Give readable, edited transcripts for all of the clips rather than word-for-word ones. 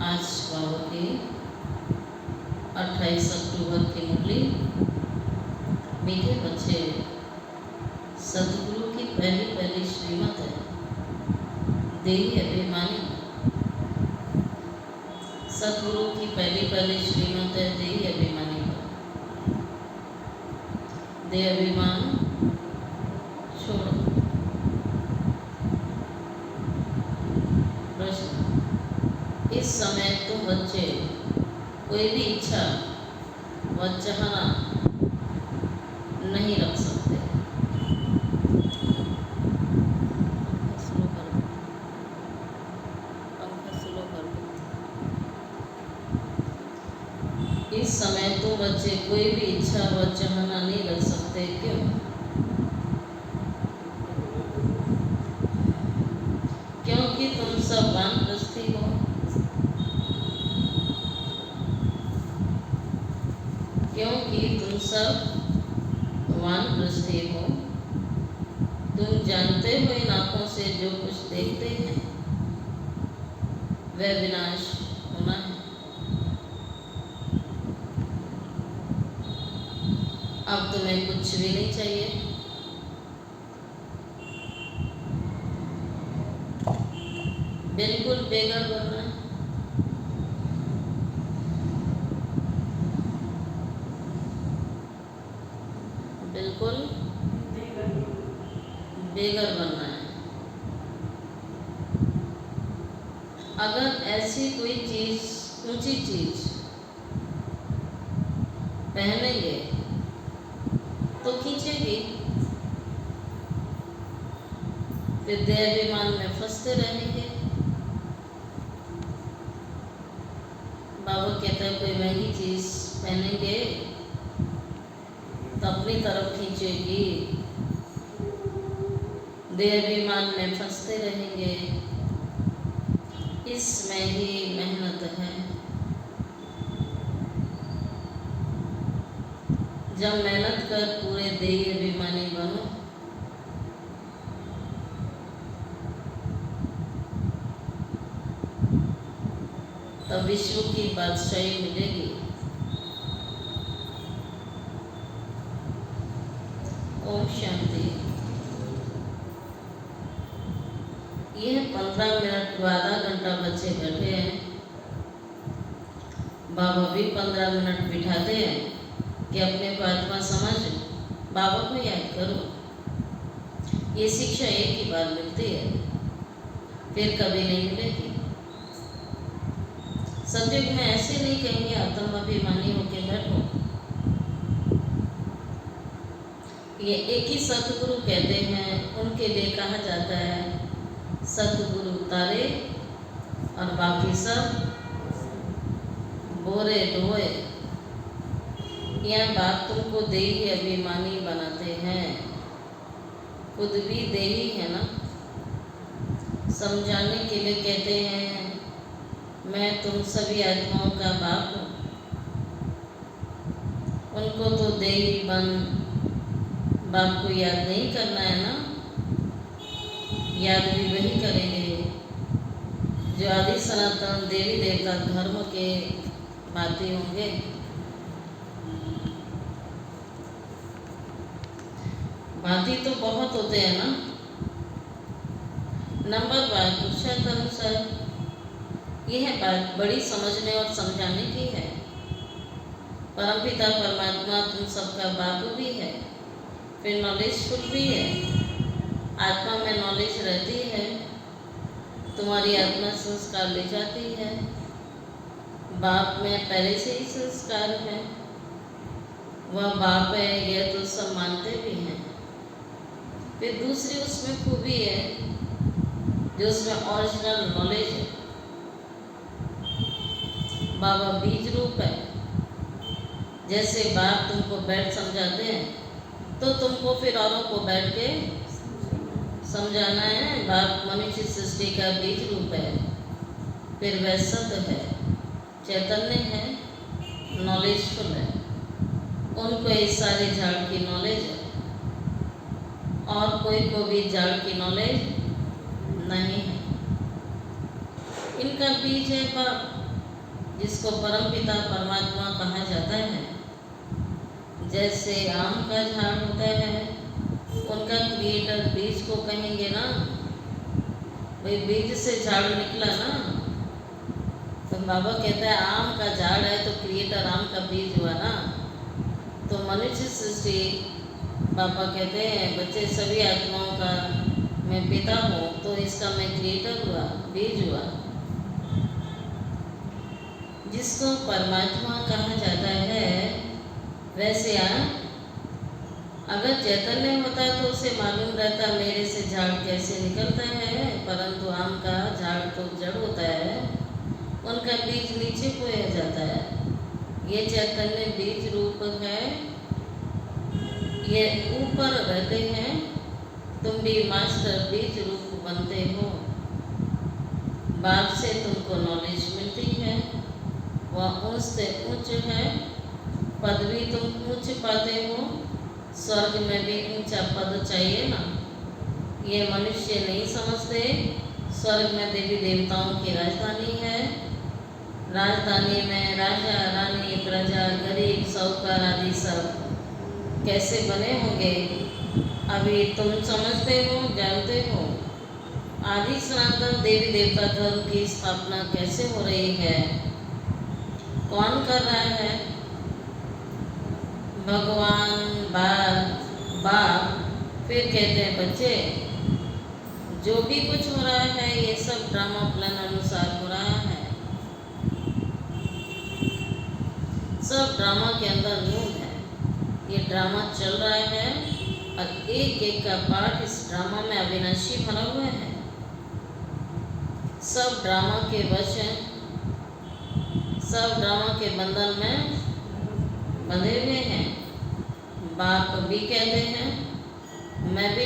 आज बाबा की 28 अक्टूबर की मुरली। मीठे बच्चे, सतगुरु की पहली पहली श्रीमत है, देही अभिमानी। सतगुरु की पहली पहली श्रीमत है, देही अभिमानी पर। देह अभिमान छोड़ो। प्रश्न: इस समय तुम बच्चे कोई भी इच्छा व चाहना नहीं रख सकते। पंखा स्लो कर दो। इस समय तुम बच्चे कोई भी इच्छा व चाहना नहीं रख सकते। क्यों? क्योंकि तुम सब वानप्रस्थी हो। क्योंकि तुम सब वानप्रस्थी हो। तुम जानते हो इन आँखों से जो कुछ देखते हैं वह विनाश होना है। अब तुम्हें कुछ भी नहीं चाहिए। बिल्कुल बेघर बनना है। बिल्कुल बेघर बनना है। अगर ऐसी कोई चीज, ऊंची चीज पहनेंगे तो खींचेगी, फिर देहाभिमान में फंसते रहेंगे। बाबा कहता है कोई महंगी चीज पहनेंगे तो अपनी तरफ खींचेगी, देहाभिमान में फंसते रहेंगे। इसमें ही मेहनत है। जब मेहनत कर पूरे देही अभिमानी बनो तब विश्व की बादशाही मिलेगी। ओम शांति। यह 15 मिनट को आधा घंटा बच्चे बैठे हैं। बाबा भी 15 मिनट बिठाते हैं कि अपने को आत्मा समझ बाबा को याद करो। ये शिक्षा एक ही बार मिलती है, फिर कभी नहीं मिलेगी। सतयुग में ऐसे नहीं कहेंगे आत्म अभिमानी होकर बैठो। ये एक ही सतगुरु कहते हैं, उनके लिए कहा जाता है सतगुरु तारे और बाकी सब बोरे डोए। यह बात तुमको देही अभिमानी बनाते हैं। खुद भी देही है ना। समझाने के लिए कहते हैं मैं तुम सभी आत्माओं का बाप हूँ। उनको तो देही बन बाप को याद नहीं करना है ना। याद भी वही करेंगे जो आदि सनातन देवी देवता धर्म के बातें होंगे। बाती तो बहुत होते हैं ना। नंबर बात पुरुषार्थानुसार यह बात बड़ी समझने और समझाने की है। परमपिता परमात्मा तुम सबका बाप भी है, फिर नॉलेजफुल भी है। आत्मा में नॉलेज रहती है, तुम्हारी आत्मा संस्कार ले जाती है। बाप में पहले से ही संस्कार है, वह बाप है यह तो सब मानते भी हैं। फिर दूसरी उसमें खूबी है जो उसमें ओरिजिनल नॉलेज है। बाबा बीज रूप है। जैसे बाप तुमको बैठ समझाते हैं तो तुमको फिर औरों को बैठ के समझाना है। बाप मनुष्य सृष्टि का बीज रूप है, फिर वह सत्य है, चैतन्य है, नॉलेजफुल है। उनको इस सारे झाड़ की नॉलेज है और कोई को भी झाड़ की नॉलेज नहीं है। इनका बीज है बाप। जिसको परमपिता परमात्मा कहा जाता है। जैसे आम का झाड़ होता है, उनका क्रिएटर बीज को कहेंगे ना, भाई बीज से झाड़ निकला ना। तो बाबा कहता है आम का झाड़ है तो क्रिएटर आम का बीज हुआ ना। तो मनुष्य सृष्टि, बाबा कहते हैं बच्चे सभी आत्माओं का मैं पिता हूँ, तो इसका मैं क्रिएटर हुआ, बीज हुआ, जिसको परमात्मा कहा जाता है। वैसे अगर चैतन्य होता तो उसे मालूम रहता मेरे से झाड़ कैसे निकलता है, परंतु आम का झाड़ तो जड़ होता है, उनका बीज नीचे बोया जाता है। ये चैतन्य बीज रूप है, ये ऊपर रहते हैं। तुम भी मास्टर बीज रूप बनते हो। बाप से तुमको नॉलेज मिलती है, वह उच्च से उच्च है, पदवी तुम ऊंच पाते हो। स्वर्ग में भी ऊंचा पद चाहिए ना, ये मनुष्य नहीं समझते। स्वर्ग में देवी देवताओं की राजधानी है। राजधानी में राजा रानी प्रजा गरीब साहूकार आदि सब कैसे बने होंगे, अभी तुम समझते हो, जानते हो। आदि सनातन देवी देवता धर्म की स्थापना कैसे हो रही है, कौन कर रहा है? भगवान बाप। फिर कहते हैं बच्चे, जो भी कुछ हो रहा है ये सब ड्रामा प्लान अनुसार हो रहा है। सब ड्रामा के अंदर मूल है, ये ड्रामा चल रहा है और एक एक का पार्ट इस ड्रामा में अविनाशी भरा हुआ है। सब ड्रामा के वश हैं, सब ड्रामा के बंधन में बंधे हुए हैं। बाप भी कहते हैं मैं भी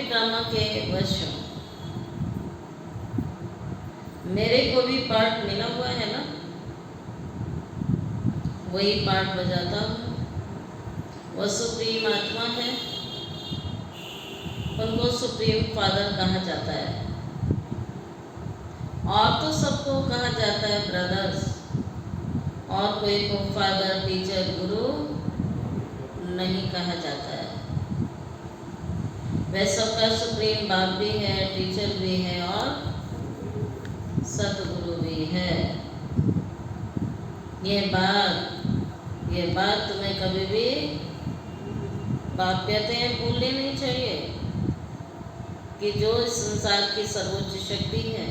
ड्रामा के वश हूँ, मेरे को भी पार्ट मिला हुआ है ना, वही पार्ट बजाता हूँ। वह सुप्रीम आत्मा है, उनको सुप्रीम फादर कहा जाता है। और तो सबको कहा जाता है ब्रदर्स, और कोई को फादर टीचर गुरु नहीं कहा जाता है। वह सबका सुप्रीम बाप भी है, टीचर भी है और सतगुरु भी है। ये बात तुम्हें कभी भी बाप्यतें भूलनी नहीं चाहिए कि जो इस संसार की सर्वोच्च शक्ति है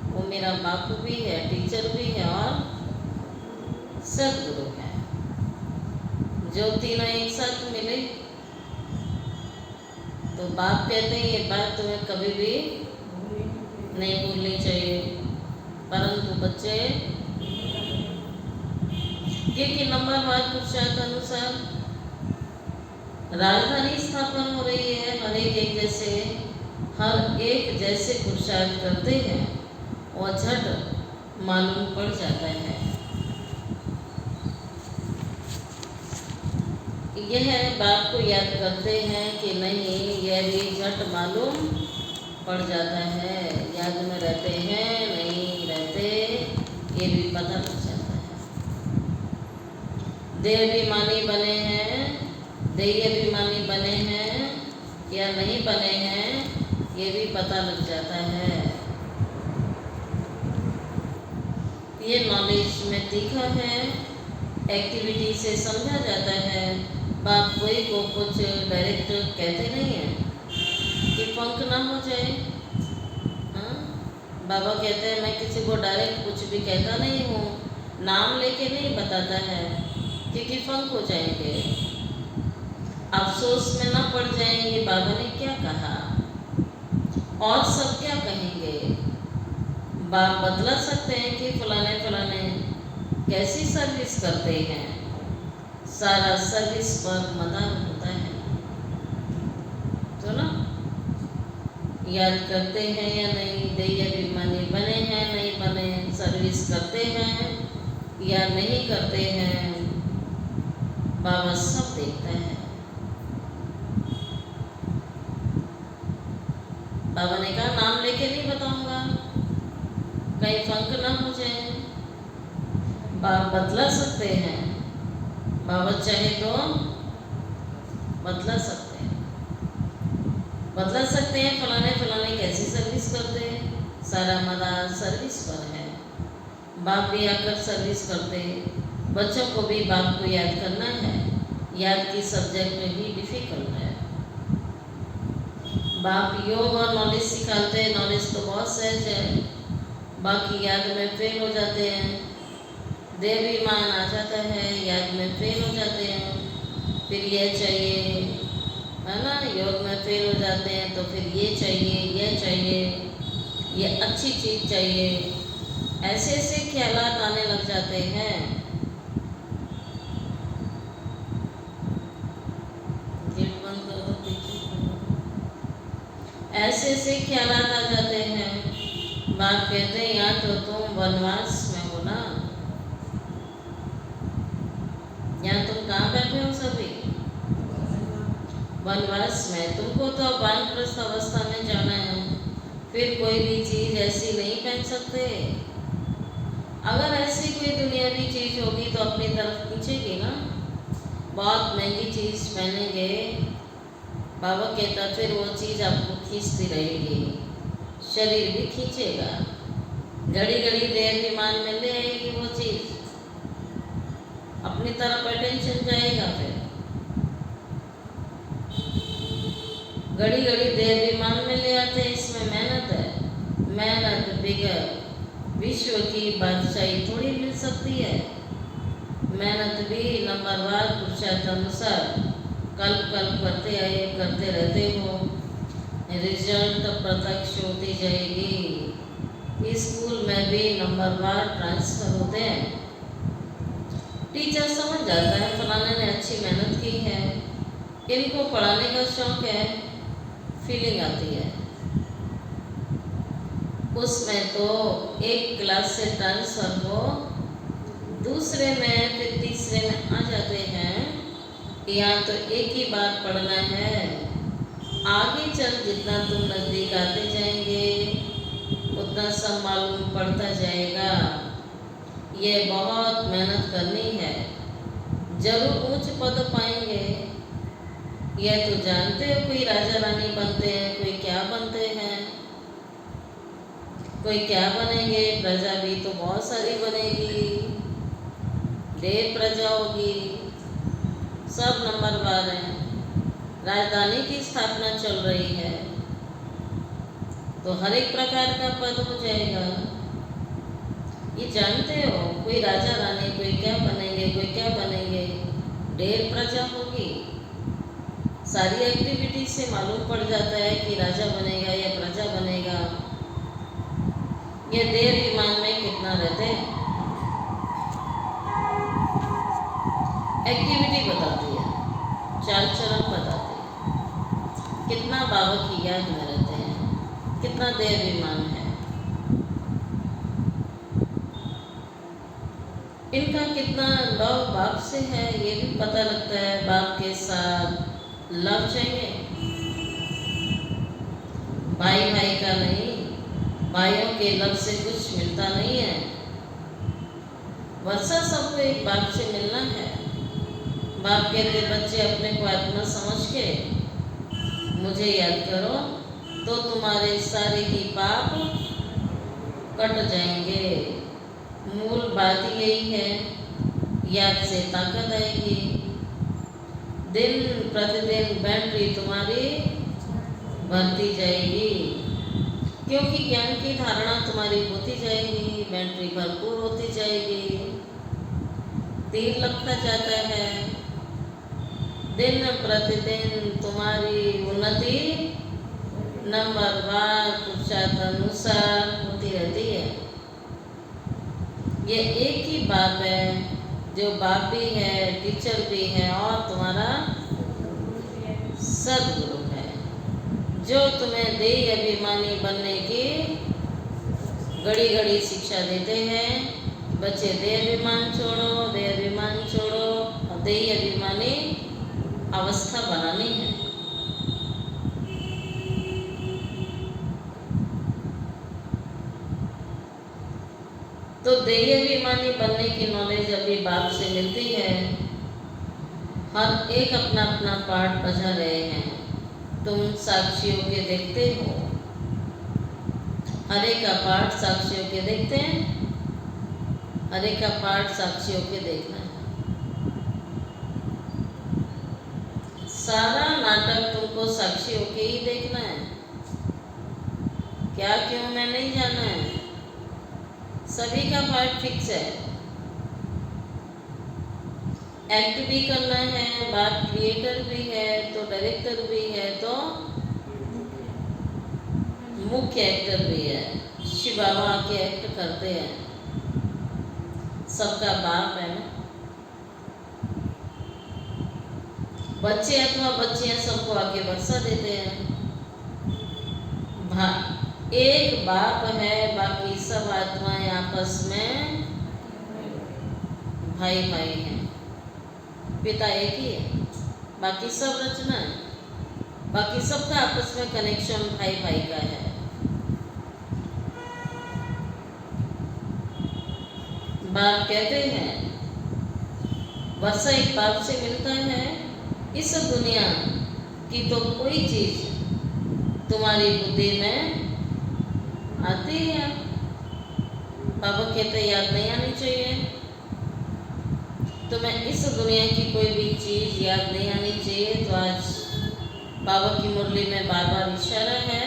वो मेरा बाप भी है, टीचर भी है और सतगुरु है। जो तीनों एक साथ मिले तो बाप कहते हैं ये बात तुम्हें कभी भी नहीं भूलनी चाहिए। परंतु बच्चे क्योंकि नंबरवार पुरुषार्थ अनुसार राजधानी स्थापन हो रही है, हर एक जैसे पुरुषार्थ करते हैं और झट मालूम पड़ जाता है। यह बात को याद करते हैं कि नहीं, यह भी झट मालूम पड़ जाता है। याद में रहते हैं, नहीं रहते, ये भी पता लग जाता है। देहाभिमानी बने हैं, देहाभिमानी बने हैं या नहीं बने हैं, ये भी पता लग जाता है। ये नॉलेज में तीखा है, एक्टिविटी से समझा जाता है। बाप कोई को कुछ डायरेक्ट कहते नहीं हैं कि फंक ना हो जाए। हाँ, बाबा कहते हैं मैं किसी को डायरेक्ट कुछ भी कहता नहीं हूँ, नाम लेके नहीं बताता है क्योंकि फंक हो जाएंगे, अफसोस में ना पड़ जाएंगे बाबा ने क्या कहा और सब क्या कहेंगे। बाप बतला सकते हैं कि फलाने फलाने कैसी सर्विस करते हैं, सारा सर्विस पर मदार होता है। तो ना याद करते हैं या नहीं, देहाभिमानी बने हैं नहीं बने, सर्विस करते हैं या नहीं करते हैं, बाबा सब देखता है। बाबा ने कहा नाम लेके नहीं बताऊंगा, कहीं फंक ना हो जाए। बाप बतला सकते हैं, बाबा चाहे तो बतला सकते हैं, बतला सकते हैं फलाने फलाने कैसी सर्विस करते हैं, सारा मदार सर्विस पर है। बाप भी आकर सर्विस करते, बच्चों को भी बाप को याद करना है। याद की सब्जेक्ट ही डिफिकल्ट है। बाप योग और नॉलेज सिखाते हैं, नॉलेज तो बहुत सहज है, बाकी याद में फेल हो जाते हैं। देवीमान आ जाता है, याद में फेल हो जाते हैं, फिर ये चाहिए, है ना, योग में फेल हो जाते हैं तो फिर ये चाहिए, ये अच्छी चीज़ चाहिए, ऐसे ऐसे ख्यालात आने लग जाते हैं। गेट बंद कर दो, ऐसे ऐसे ख्यालात आ जाते हैं। बाप कहते हैं या तो तुम वनवास में हो ना, यहाँ तुम कहाँ बैठे हो सभी, वनवास में। तुमको तो वानप्रस्थ अवस्था में जाना है, फिर कोई भी चीज़ ऐसी नहीं पहन सकते। अगर ऐसी कोई दुनियावी चीज़ होगी तो अपनी तरफ खींचेगी ना, बहुत महंगी चीज़ पहनेंगे, बाबा कहता फिर वो चीज़ आपको खींचती रहेगी, शरीर भी खींचेगा, घड़ी घड़ी देहाभिमान में ले आएगी वो चीज़, अपनी तरफ अटेंशन जाएगा। फिर घड़ी घड़ी देहाभिमान में ले आते हैं, इसमें मेहनत है, मेहनत बिगड़ विश्व की बादशाही थोड़ी मिल सकती है। मेहनत भी नंबरवार पुरुषार्थ अनुसार कल्प करते आए, करते रहते हो, रिजल्ट प्रत्यक्ष होती जाएगी। स्कूल में भी नंबरवार ट्रांसफर होते हैं। टीचर समझ जाता है फलाने ने अच्छी मेहनत की है, इनको पढ़ाने का शौक है, फीलिंग आती है। उसमें तो एक क्लास से ट्रांसफर हो, दूसरे में फिर तीसरे में आ जाते हैं। यहाँ तो एक ही बार पढ़ना है, आगे चल जितना तुम नज़दीक आते जाएंगे उतना सब मालूम पड़ता जाएगा। ये बहुत मेहनत करनी है, जरूर ऊंच पद पाएंगे। यह तो जानते हो, कोई राजा रानी बनते हैं, कोई क्या बनते हैं, कोई क्या बनेंगे, प्रजा भी तो बहुत सारी बनेगी, ढेर प्रजा होगी, सब नंबरवार हैं। राजधानी की स्थापना चल रही है तो हर एक प्रकार का पद हो जाएगा। ये जानते हो, कोई राजा रानी, कोई क्या बनेंगे, कोई क्या बनेंगे, ढेर प्रजा होगी। सारी एक्टिविटी से मालूम पड़ जाता है कि राजा बनेगा या प्रजा बनेगा। ये देहाभिमान में कितना रहते हैं, एक्टिविटी बताती है, चाल चलन बताती है, कितना बाबा की याद में रहते हैं, कितना देहाभिमान है, इनका कितना लव बाप से है, ये भी पता लगता है। बाप के साथ लव चाहिए, भाई भाई का नहीं, भाइयों के लव से कुछ मिलता नहीं है। वर्षा सबको एक बाप से मिलना है। बाप कहते बच्चे अपने को आत्मा समझ के मुझे याद करो तो तुम्हारे सारे ही पाप कट जाएंगे। मूल बात यही है, याद से ताकत आएगी, दिन प्रतिदिन बैटरी तुम्हारी बढ़ती जाएगी, क्योंकि ज्ञान की धारणा तुम्हारी होती जाएगी, बैटरी भरपूर होती जाएगी, तीर लगता जाता है, दिन प्रतिदिन तुम्हारी उन्नति नंबरवार पुरुषार्थ अनुसार होती रहती है। ये एक ही बाप है, जो बाप भी है, टीचर भी है और तुम्हारा सदगुरु है, जो तुम्हें देह अभिमानी बनने की घड़ी घड़ी शिक्षा देते हैं। बच्चे देह अभिमान छोड़ो, देह अभिमान छोड़ो, और देह अभिमानी अवस्था बनानी है। तो देह अभिमानी बनने की नॉलेज अभी बाप से मिलती है। हर एक अपना अपना पार्ट बजा रहे हैं, तुम साक्षियों के देखते हो। हर एक का पार्ट साक्षियों के देखते हैं, हर एक का पार्ट साक्षियों के देखना है। सारा नाटक तुमको साक्षियों के ही देखना है। क्या क्यों मैं नहीं जाना है, सभी का पार्ट फिक्स है। एक्ट भी करना है, बात क्रिएटर भी है तो डायरेक्टर भी है तो मुख्य एक्टर भी है। शिव बाबा के एक्ट करते हैं, सबका बाप है ना। बच्चे अथवा बच्चियां सबको आके बरसा देते हैं। एक बाप है, बाकी सब आत्माएं आपस में भाई भाई हैं। पिता एक ही है, बाकी सब रचना है, बाकी सबका आपस में कनेक्शन भाई भाई का है। बाप कहते हैं वर्षा एक बाप से मिलता है। इस दुनिया की तो कोई चीज तुम्हारी बुद्धि में आती है, बाबा कहते याद नहीं आनी चाहिए। तो मैं इस दुनिया की कोई भी चीज याद नहीं आनी चाहिए। तो आज बाबा की मुरली में बार बार इशारा है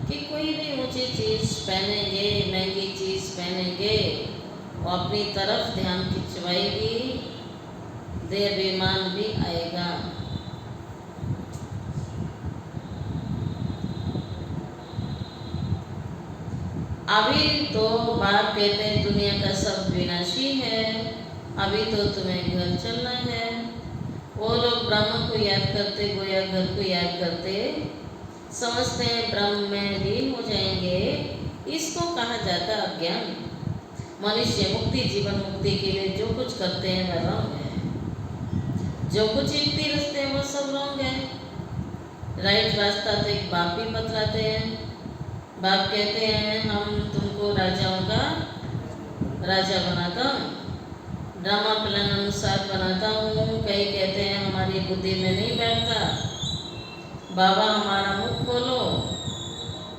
कि कोई भी ऊंची चीज पहनेंगे, महंगी चीज पहनेंगे, वो अपनी तरफ ध्यान खिंचवाएगी, देह अभिमान भी आएगा। अभी तो बाप कहते हैं दुनिया का सब विनाशी है, अभी तो तुम्हें घर चलना है। वो लोग ब्रह्म को याद करते, गोया घर को याद करते, समझते हैं ब्रह्म में लीन हो जाएंगे। इसको कहा जाता है अज्ञान। मनुष्य मुक्ति, जीवन मुक्ति के लिए जो कुछ करते हैं वह रॉन्ग है। जो कुछ युक्ति रचते हैं वो सब रॉन्ग है। राइट रास्ता तो एक बाप भी बतलाते हैं। बाप कहते हैं हम तुमको राजाओं का राजा बनाता हूँ, ड्रामा प्लान अनुसार बनाता हूँ। कई कहते हैं हमारी बुद्धि में नहीं बैठता, बाबा हमारा मुख खोलो,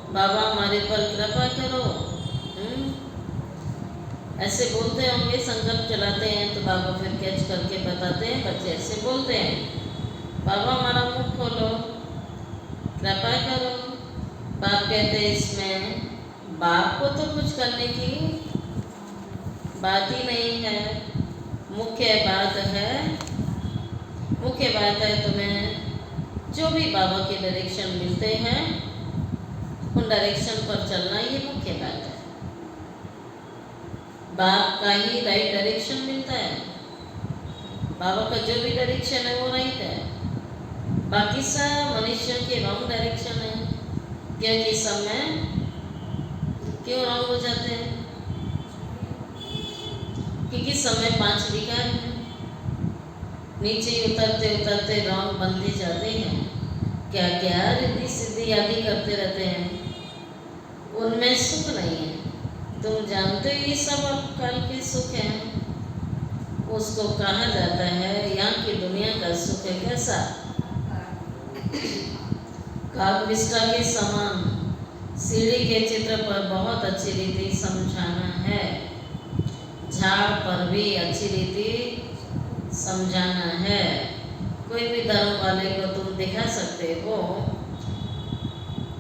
बाबा हमारे पर कृपा करो। ऐसे बोलते होंगे, संकल्प चलाते हैं तो बाबा फिर कैच करके बताते हैं। बच्चे ऐसे बोलते हैं बाबा हमारा मुख खोलो, कृपा करो। बाप कहते हैं इसमें बाप को तो कुछ करने की बात ही नहीं है। मुख्य बात है तुम्हें जो भी बाबा के डायरेक्शन मिलते हैं उन डायरेक्शन पर चलना, ये मुख्य बात है। बाप का ही राइट डायरेक्शन मिलता है, बाबा का जो भी डायरेक्शन है वो राइट है, बाकी सब मनुष्यों के रॉन्ग डायरेक्शन है। क्योंकि सब में क्यों रॉन्ग हो जाते हैं? क्योंकि समय 5 विकार है, नीचे उतरते उतरते रॉन्ग बनते जाते हैं। क्या क्या रिद्धि सिद्धि आदि करते रहते हैं, उनमें सुख नहीं है। तुम जानते हो ये सब काल के सुख हैं। उसको कहा जाता है यहाँ की दुनिया का सुख है कैसा, काव्यविष्टा के समान सीढ़ी के चित्र पर बहुत अच्छी रीति समझाना है, झाड़ पर भी अच्छी रीति समझाना है। कोई भी धर्म वाले को तुम दिखा सकते हो,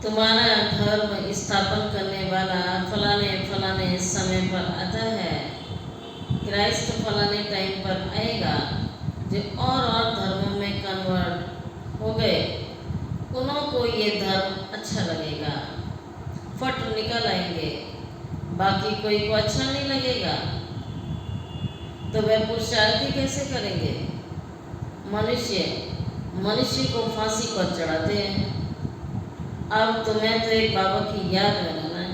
तुम्हारा धर्म स्थापन करने वाला फलाने फलाने समय पर आता है, क्राइस्ट फलाने टाइम पर आएगा। जो और धर्मों में कन्वर्ट हो गए उनको ये धर्म अच्छा लगेगा, फट निकल आएंगे, बाकी कोई को अच्छा नहीं लगेगा। तो वह पुरुषार्थी कैसे करेंगे? मनुष्य को फांसी पर चढ़ाते हैं। अब तुम्हें तो एक बाबा की याद में रहना है।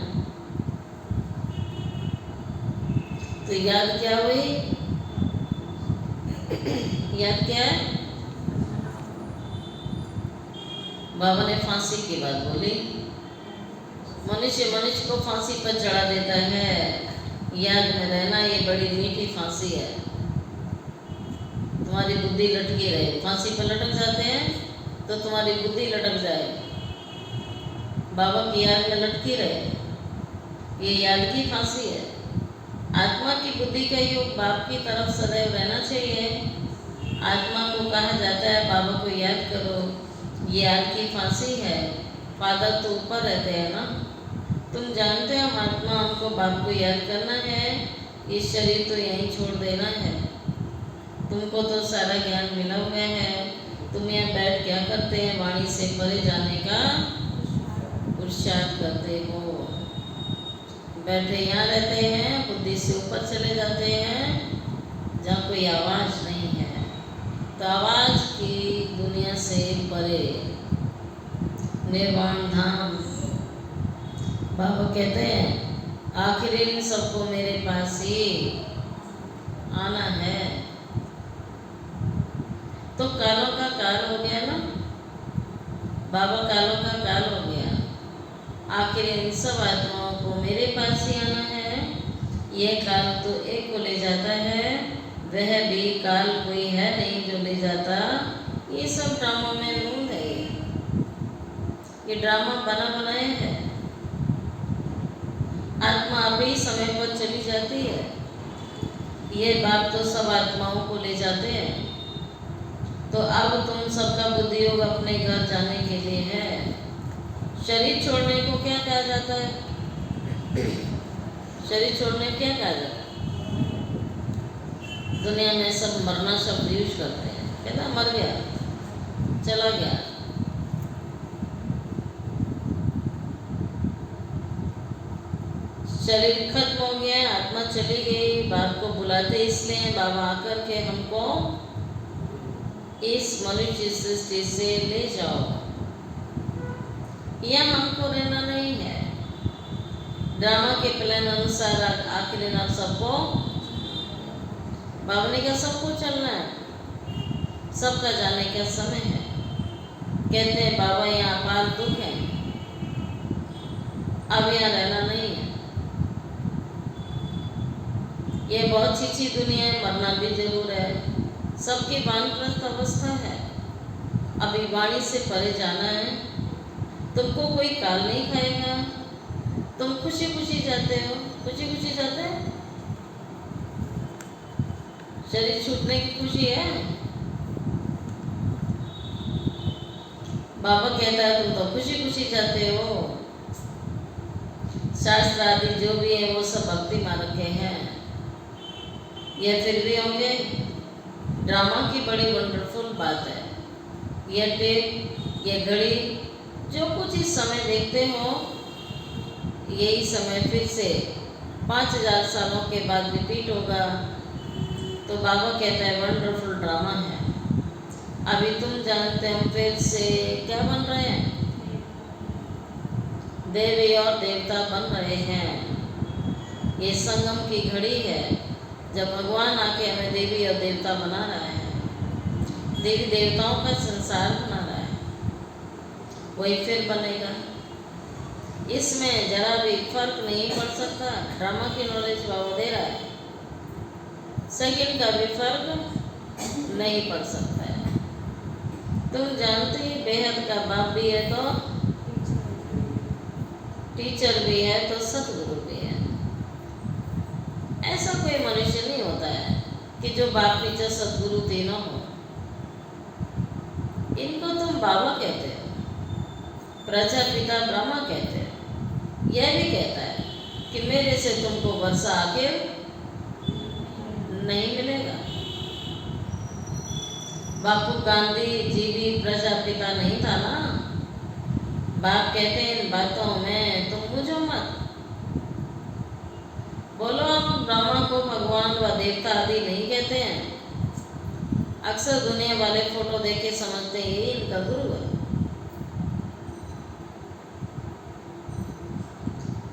तो याद क्या हुई? याद क्या है? बाबा ने फांसी की बात बोली। मनुष्य को फांसी पर चढ़ा देता है, याद में रहना ये बड़ी मीठी फांसी है। तुम्हारी बुद्धि लटकी रहे, फांसी पर लटक जाते हैं तो तुम्हारी बुद्धि लटक जाए, बाबा की याद में लटकी रहे, ये याद की फांसी है। आत्मा की बुद्धि का योग बाप की तरफ सदैव रहना चाहिए। आत्मा को कहा जाता है बाबा को याद करो, ये याद की फांसी है। फादर तो ऊपर रहते हैं ना, तुम जानते हो आत्मा हमको बाप को याद करना है, ये शरीर तो यहीं छोड़ देना है। तुमको तो सारा ज्ञान मिला हुआ है, तुम यहाँ बैठ क्या करते हैं, वाणी से परे जाने का पुरुषार्थ करते हो। बैठे यहाँ रहते हैं, बुद्धि से ऊपर चले जाते हैं जहाँ कोई आवाज़ नहीं है, तो आवाज़ की दुनिया से परे निर्वाण धाम। बाबा कहते हैं आखिर इन सबको मेरे पास ही आना है। तो कालों का काल हो गया ना, बाबा कालों का काल हो गया। आखिर इन सब आत्माओं को मेरे पास ही आना है। यह काल तो एक को ले जाता है, वह भी काल कोई है नहीं जो ले जाता। ये सब ड्रामों में नूंद है, ये ड्रामा बना बनाया है। आत्मा अभी समय पर चली जाती है, ये बात तो सब आत्माओं को ले जाते हैं। तो अब तुम सबका बुद्धि योग अपने घर जाने के लिए है। शरीर छोड़ने को क्या कहा जाता है? शरीर छोड़ने को क्या कहा जाता है? दुनिया में सब मरना शब्द यूज करते हैं, कहता मर गया, चला गया। शरीर खत्म हो गया, आत्मा चली गई। बाप को बुलाते इसलिए बाबा आकर के हमको इस मनुष्य सृष्टि से ले जाओ, यह हमको रहना नहीं है। ड्रामा के प्लान अनुसार आखिर आप सबको बाबा ने क्या सबको चलना है, सबका जाने का समय है। कहते हैं बाबा यहाँ अपार दुख है, अब यहाँ रहना नहीं है। ये बहुत छीछी दुनिया है, मरना भी जरूर है, सबकी वानप्रस्थ अवस्था है। अभी वाणी से परे जाना है, तुमको कोई काल नहीं खाएगा, तुम खुशी खुशी जाते हो, खुशी खुशी जाते हैं। शरीर छूटने की खुशी है। बाबा कहता है तुम तो खुशी खुशी जाते हो। शास्त्र आदि जो भी है वो सब भक्ति मार्ग के हैं, यह फिर भी होंगे। ड्रामा की बड़ी वंडरफुल बात है, यह टेप, यह घड़ी, जो कुछ इस समय देखते हो यही समय फिर से 5000 सालों के बाद रिपीट होगा। तो बाबा कहता है वंडरफुल ड्रामा है। अभी तुम जानते हो फिर से क्या बन रहे हैं, देवी और देवता बन रहे हैं। ये संगम की घड़ी है, जब भगवान आके हमें देवी और देवता बना रहा है, देवी देवताओं का संसार बना रहा है, वही फिर बनेगा। इसमें जरा भी फर्क नहीं पड़ सकता। ड्रामा की नॉलेज बाबा दे रहा है, सेकंड का भी फर्क नहीं पड़ सकता है। तुम जानते ही बेहद का बाप भी है तो टीचर भी है तो सतगुरु भी है। ऐसा कोई मनुष्य नहीं होता है कि जो बाप टीचर सतगुरु तीनों हो। इनको तुम बाबा कहते हो, प्रजापिता ब्रह्मा कहते हो। यह भी कहता है कि मेरे से तुमको वर्षा आखिर नहीं मिलेगा। बापू गांधी जी भी प्रजापिता नहीं था ना। बाप कहते हैं इन बातों में तुम बुझो मत। बोलो हम ब्रह्मा को भगवान व देवता आदि नहीं कहते हैं। अक्सर दुनिया वाले फोटो देख के समझते हैं ये इनका गुरु है।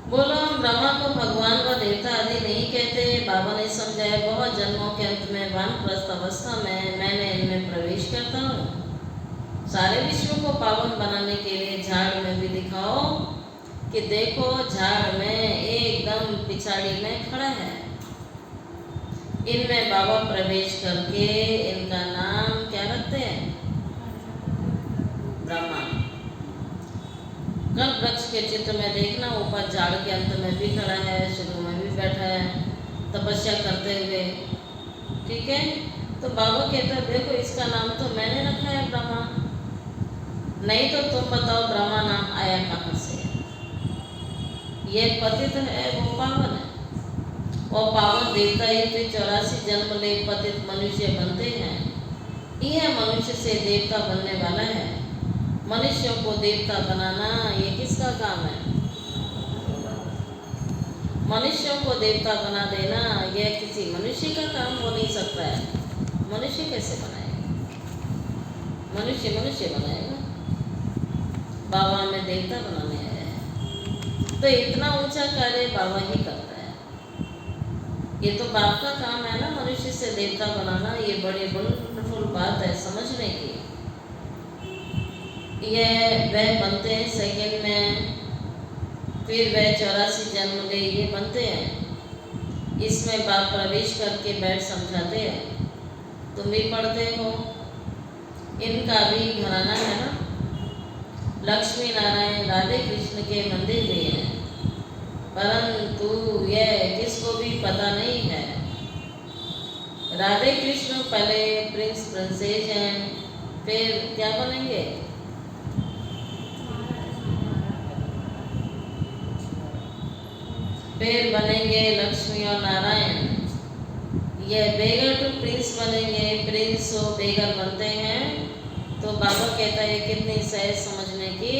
बोलो हम ब्रह्मा को भगवान व देवता आदि नहीं कहते। बाबा ने समझाया बहुत जन्मों के अंत में वानप्रस्थ अवस्था में मैंने इनमें प्रवेश करता हूँ। सारे विश्व को पावन बनाने के लिए झाड़ में भी दिखाओ कि देखो झाड़ में एकदम पिछाड़ी में खड़ा है। इनमें बाबा प्रवेश करके इनका नाम क्या रखते हैं? ब्रह्मा। कल वृक्ष के चित्र में देखना, ऊपर झाड़ के अंत में भी खड़ा है, शुरू में भी बैठा है तपस्या करते हुए। ठीक है, तो बाबा कहता है देखो इसका नाम तो मैंने रखा है ब्रह्मा, नहीं तो तुम बताओ ब्रह्मा नाम आया कहाँ से? ये पतित है वो पावन है, और पावन देवता ही तो 84 जन्म ले पतित मनुष्य बनते हैं। यह मनुष्य से देवता बनने वाला है। मनुष्यों को देवता बनाना ये किसका काम है? मनुष्यों को देवता बना देना यह किसी मनुष्य का काम हो नहीं सकता है। मनुष्य कैसे बनाएगा? मनुष्य मनुष्य बनाएगा, बाबा में देवता बनाने आया है। तो इतना ऊंचा कार्य बाबा ही करता है। ये तो बाप का काम है ना, मनुष्य से देवता बनाना। ये बड़ी वंडरफुल बात है समझने की। यह वह बनते हैं सेकंड में, फिर वह 84 जन्म ले ये बनते हैं। इसमें बाप प्रवेश करके बैठ समझाते हैं। तुम भी पढ़ते हो, इनका भी घराना है ना। लक्ष्मी नारायण राधे कृष्ण के मंदिर भी हैं, परंतु यह किसको भी पता नहीं है। राधे कृष्ण पहले प्रिंस प्रिंसेस हैं, फिर क्या बनेंगे? फिर बनेंगे लक्ष्मी और नारायण। यह बेगर टू प्रिंस बनेंगे, प्रिंस और बेगर बनते हैं। तो बाबा कहता है कितनी सहज समझने की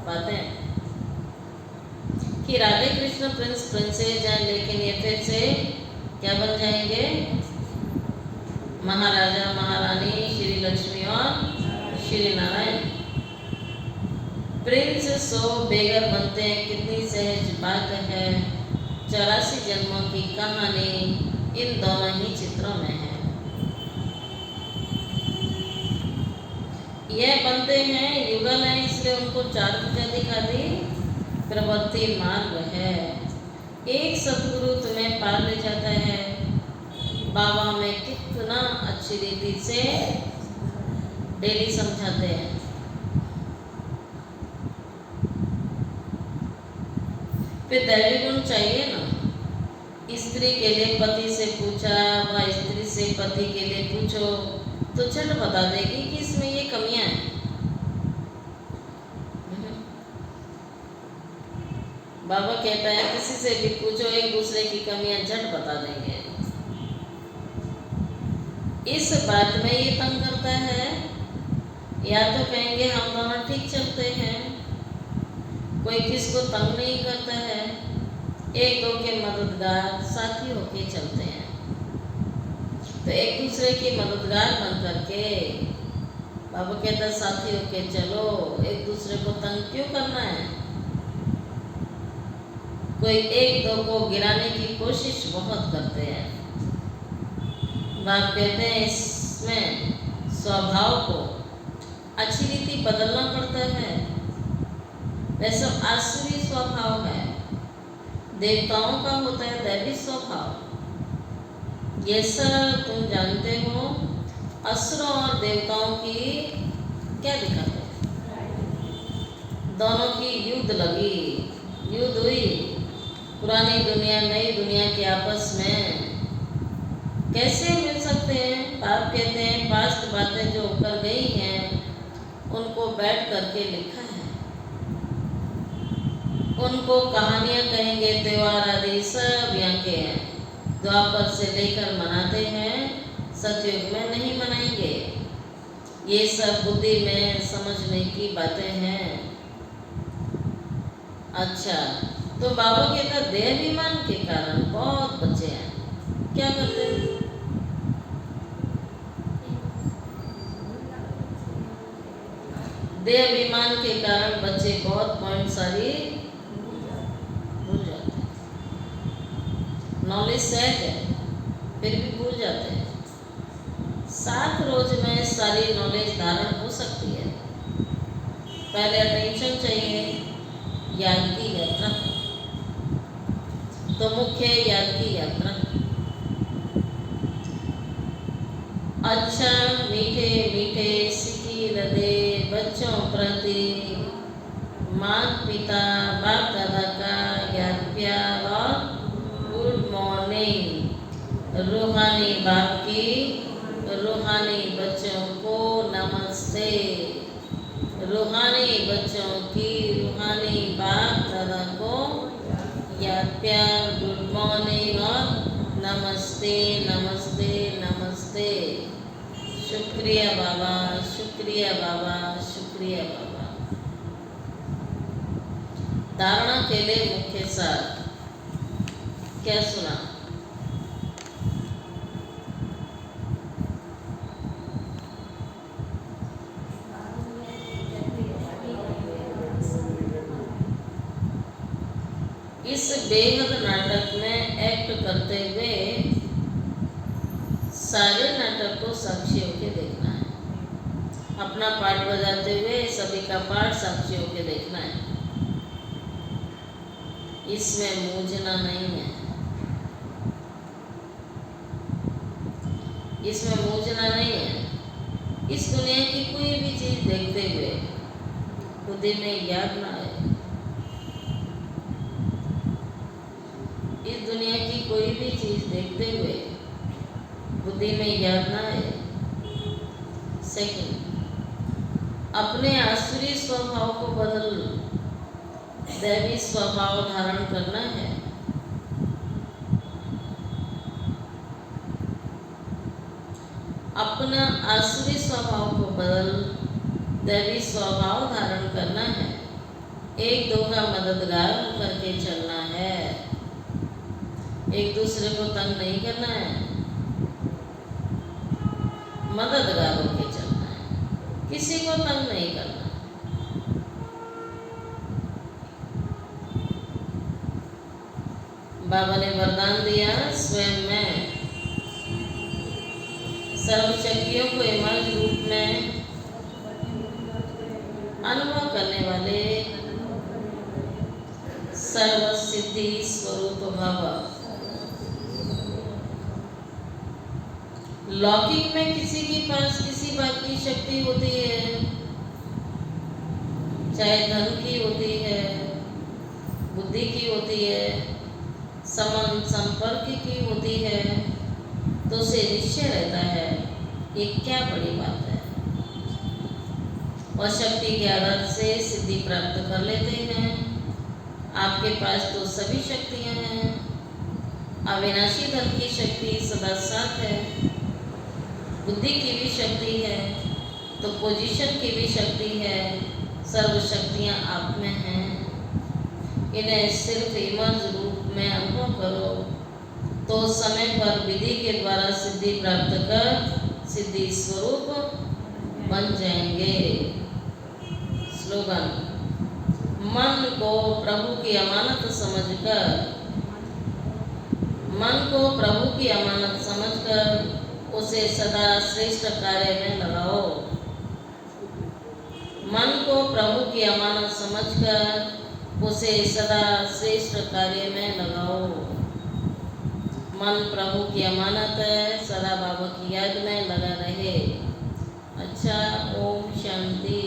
बातें कि राधे कृष्ण प्रिंस प्रिंसेस हैं, लेकिन ये फिर से क्या बन जाएंगे? महाराजा महारानी, श्री लक्ष्मी और श्री नारायण। प्रिंस सो बेगर बनते हैं, कितनी सहज बात है। 84 जन्मों की कहानी इन दोनों ही चित्रों में है। यह बनते हैं युगल है, इसलिए उनको 4 भुजा दिखा दी। प्रवृत्ति मार्ग है। एक सतगुरु तुम्हें पार ले जाता है। बाबा में कितना अच्छी रीति से डेली समझाते हैं। फिर दैवी गुण चाहिए ना। स्त्री के लिए पति से पूछा, वह स्त्री से पति के लिए पूछो तो झट बता देगी कि इसमें ये कमियां हैं। बाबा कहता है किसी से भी पूछो, एक दूसरे की कमियां झट बता देंगे। इस बात में ये तंग करता है, या तो कहेंगे हम दोनों ठीक चलते हैं, कोई किसको तंग नहीं करता है, एक दो के मददगार साथी होके चलते हैं। तो एक दूसरे की मददगार बन करके बाबा कहता है साथी होके चलो, एक दूसरे को तंग क्यों करना है। कोई एक दो को गिराने की कोशिश बहुत करते हैं। बाप कहते हैं इसमें स्वभाव को अच्छी रीति बदलना पड़ता है। वैसे आसुरी स्वभाव है, देवताओं का होता है दैवी स्वभाव। ये सब तुम जानते हो। असुरों और देवताओं की क्या दिक्कत है? दोनों की युद्ध लगी, युद्ध हुई। पुरानी दुनिया नई दुनिया के आपस में कैसे मिल सकते हैं? बाप कहते हैं पास्ट बातें जो कर गई हैं उनको बैठ करके लिखा है। उनको कहानियाँ कहेंगे, त्योहार आदि सब यहाँ के हैं। द्वापर से लेकर मनाते हैं, सतयुग में नहीं मनाएंगे। ये सब बुद्धि में समझने की बातें हैं। अच्छा, तो बाबा कहता देहाभिमान के कारण बहुत बच्चे हैं क्या करते हैं? देहाभिमान के कारण बच्चे बहुत पॉइंट सारी भूल जाते हैं। नॉलेज सहज है फिर भी भूल जाते हैं। 7 रोज में सारी नॉलेज धारण हो सकती है। पहले अटेंशन चाहिए, याद की यात्रा। तो मुख्य याद की यात्रा। अच्छा मीठे मीठे सिकी लदे बच्चों प्रति माता पिता बाप दादा का याद प्यार और गुड मॉर्निंग। रूहानी बाप की रूहानी बच्चों को नमस्ते। रूहानी बच्चों की रूहानी बाप दादा को याद प्यार गुड मॉर्निंग और नमस्ते नमस्ते नमस्ते। शुक्रिया बाबा, शुक्रिया बाबा, शुक्रिया बाबा। धारणा के लिए मुख्य सार क्या सुना? इस बेहद नाटक में एक्ट करते हुए सारे नाटक को साक्षी होके देखना है। अपना पार्ट बजाते हुए सभी का पार्ट साक्षी होके देखना है। इसमें मूझना नहीं है, इसमें मूझना नहीं है। इस दुनिया की कोई भी चीज देखते हुए बुद्धि में याद ना आए। इस दुनिया की कोई भी चीज देखते हुए बुद्धि में याद ना आए। सेकंड, अपने आसुरी स्वभाव को बदल दैवी स्वभाव धारण करना है। अपना आसुरी स्वभाव को बदल दैवी स्वभाव धारण करना है। एक दो का मददगार होकर के चलना है। एक दूसरे को तंग नहीं करना है, मददगार होकर चलना है, किसी को तंग नहीं करना। बाबा ने वरदान दिया, स्वयं में सर्वशक्तियों को इमर्ज रूप में अनुभव करने वाले सर्वसिद्धि स्वरूप भव। लौकिक में किसी के पास किसी बात की शक्ति होती है, चाहे धन की होती है, बुद्धि की होती है, संबंध संपर्क की होती है, तो उसे निश्चय रहता है ये क्या बड़ी बात है, और शक्ति के आधार से सिद्धि प्राप्त कर लेते हैं। आपके पास तो सभी शक्तियां हैं। अविनाशी धन की शक्ति सदा साथ है, बुद्धि की भी शक्ति है, तो पोजीशन की भी शक्ति है। सर्व शक्तियाँ आप में हैं। इन्हें सिर्फ इमर्ज रूप में अनुभव करो तो समय पर विधि के द्वारा सिद्धि प्राप्त कर सिद्धि स्वरूप बन जाएंगे। स्लोगन, मन को प्रभु की अमानत समझकर, मन को प्रभु की अमानत समझकर उसे सदा श्रेष्ठ कार्य में लगाओ। मन को प्रभु की अमानत समझकर उसे सदा श्रेष्ठ कार्य में लगाओ। मन प्रभु की अमानत है, सदा बाबा की याद में लगा रहे। अच्छा, ओम शांति।